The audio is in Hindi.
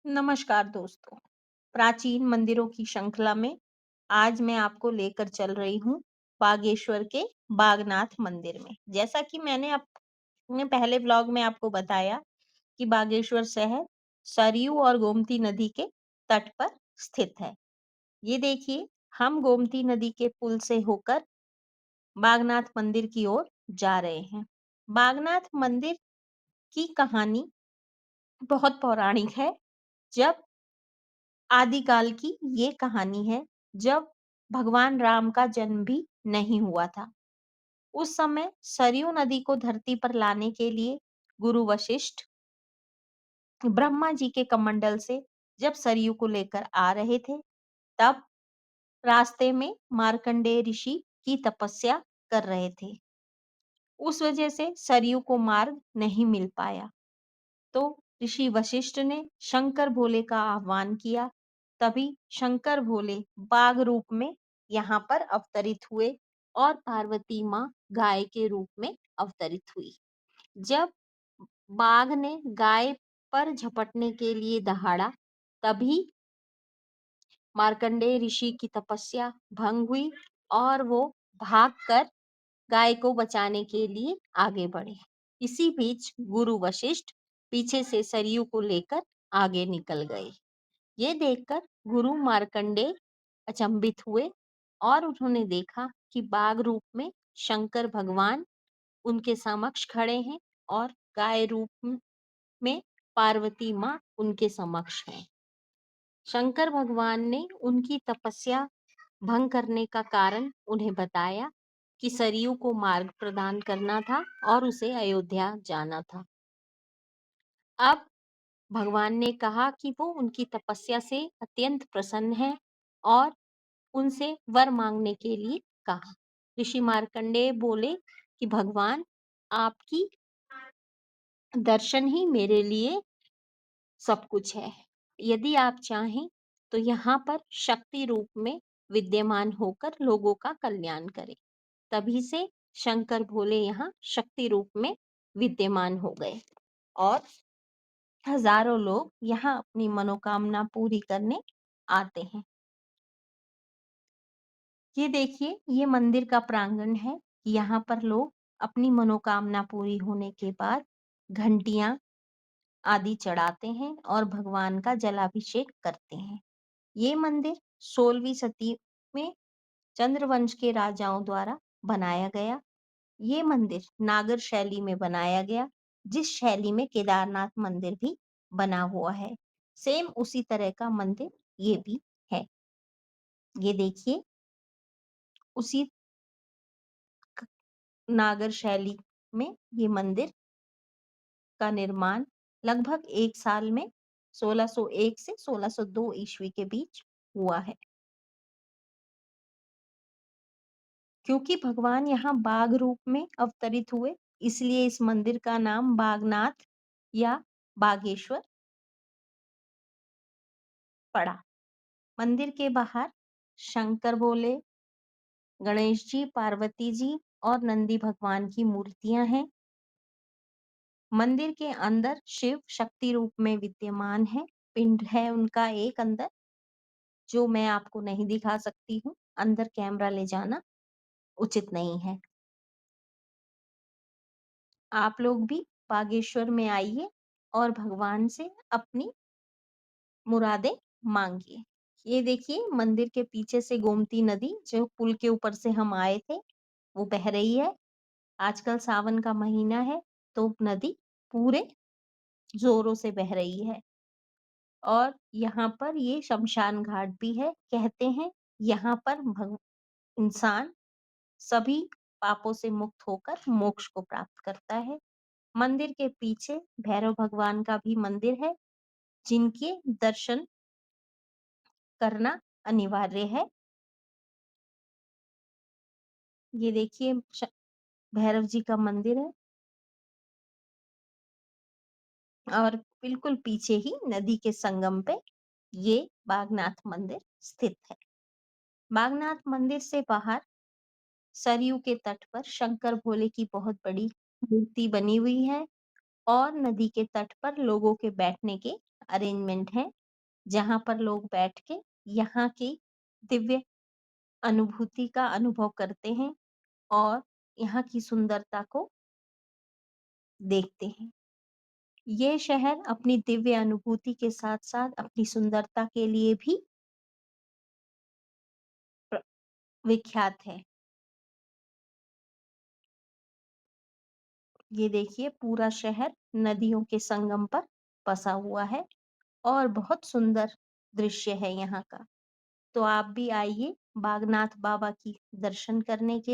नमस्कार दोस्तों। प्राचीन मंदिरों की श्रृंखला में आज मैं आपको लेकर चल रही हूँ बागेश्वर के बागनाथ मंदिर में। जैसा कि मैंने अपने पहले व्लॉग में आपको बताया कि बागेश्वर शहर सरयू और गोमती नदी के तट पर स्थित है। ये देखिए, हम गोमती नदी के पुल से होकर बागनाथ मंदिर की ओर जा रहे हैं। बागनाथ मंदिर की कहानी बहुत पौराणिक है। जब आदिकाल की ये कहानी है, जब भगवान राम का जन्म भी नहीं हुआ था। उस समय सरयू नदी को धरती पर लाने के लिए गुरु वशिष्ठ ब्रह्मा जी के कमंडल से जब सरयू को लेकर आ रहे थे, तब रास्ते में मार्कंडेय ऋषि की तपस्या कर रहे थे। उस वजह से सरयू को मार्ग नहीं मिल पाया। तो ऋषि वशिष्ठ ने शंकर भोले का आह्वान किया। तभी शंकर भोले बाघ रूप में यहाँ पर अवतरित हुए और पार्वती माँ गाय के रूप में अवतरित हुई। जब बाघ ने गाय पर झपटने के लिए दहाड़ा, तभी मार्कंडेय ऋषि की तपस्या भंग हुई और वो भागकर गाय को बचाने के लिए आगे बढ़े। इसी बीच गुरु वशिष्ठ पीछे से सरयू को लेकर आगे निकल गए। ये देखकर गुरु मार्कंडेय अचंभित हुए और उन्होंने देखा कि बाघ रूप में शंकर भगवान उनके समक्ष खड़े हैं और गाय रूप में पार्वती माँ उनके समक्ष हैं। शंकर भगवान ने उनकी तपस्या भंग करने का कारण उन्हें बताया कि सरयू को मार्ग प्रदान करना था और उसे अयोध्या जाना था। अब भगवान ने कहा कि वो उनकी तपस्या से अत्यंत प्रसन्न है और उनसे वर मांगने के लिए कहा। ऋषि मार्कंडेय बोले कि भगवान, आपकी दर्शन ही मेरे लिए सब कुछ है। यदि आप चाहें तो यहाँ पर शक्ति रूप में विद्यमान होकर लोगों का कल्याण करें। तभी से शंकर भोले यहाँ शक्ति रूप में विद्यमान हो गए और हजारों लोग यहाँ अपनी मनोकामना पूरी करने आते हैं। ये देखिए, ये मंदिर का प्रांगण है। यहाँ पर लोग अपनी मनोकामना पूरी होने के बाद घंटियां आदि चढ़ाते हैं और भगवान का जलाभिषेक करते हैं। ये मंदिर 16वीं सदी में चंद्रवंश के राजाओं द्वारा बनाया गया। ये मंदिर नागर शैली में बनाया गया, जिस शैली में केदारनाथ मंदिर भी बना हुआ है। सेम उसी तरह का मंदिर ये भी है। ये देखिए, उसी नागर शैली में ये मंदिर का निर्माण लगभग 1 साल में 1601 से 1602 ईस्वी के बीच हुआ है। क्योंकि भगवान यहाँ बाघ रूप में अवतरित हुए, इसलिए इस मंदिर का नाम बागनाथ या बागेश्वर पड़ा। मंदिर के बाहर शंकर भोले, गणेश जी, पार्वती जी और नंदी भगवान की मूर्तियां हैं। मंदिर के अंदर शिव शक्ति रूप में विद्यमान है। पिंड है उनका एक अंदर, जो मैं आपको नहीं दिखा सकती हूँ। अंदर कैमरा ले जाना उचित नहीं है। आप लोग भी बागेश्वर में आइए और भगवान से अपनी मुरादें मांगिए। ये देखिए, मंदिर के पीछे से गोमती नदी, जो पुल के ऊपर से हम आए थे, वो बह रही है। आजकल सावन का महीना है, तो नदी पूरे जोरों से बह रही है। और यहाँ पर ये शमशान घाट भी है। कहते हैं यहाँ पर इंसान सभी पापों से मुक्त होकर मोक्ष को प्राप्त करता है। मंदिर के पीछे भैरव भगवान का भी मंदिर है, जिनके दर्शन करना अनिवार्य है। ये देखिए, भैरव जी का मंदिर है और बिल्कुल पीछे ही नदी के संगम पे ये बागनाथ मंदिर स्थित है। बागनाथ मंदिर से बाहर सरयू के तट पर शंकर भोले की बहुत बड़ी मूर्ति बनी हुई है और नदी के तट पर लोगों के बैठने के अरेंजमेंट है, जहाँ पर लोग बैठ के यहाँ की दिव्य अनुभूति का अनुभव करते हैं और यहाँ की सुंदरता को देखते हैं। ये शहर अपनी दिव्य अनुभूति के साथ-साथ अपनी सुंदरता के लिए भी प्र विख्यात है। ये देखिए पूरा शहर नदियों के संगम पर बसा हुआ है और बहुत सुंदर दृश्य है यहाँ का। तो आप भी आइए बागनाथ बाबा की दर्शन करने के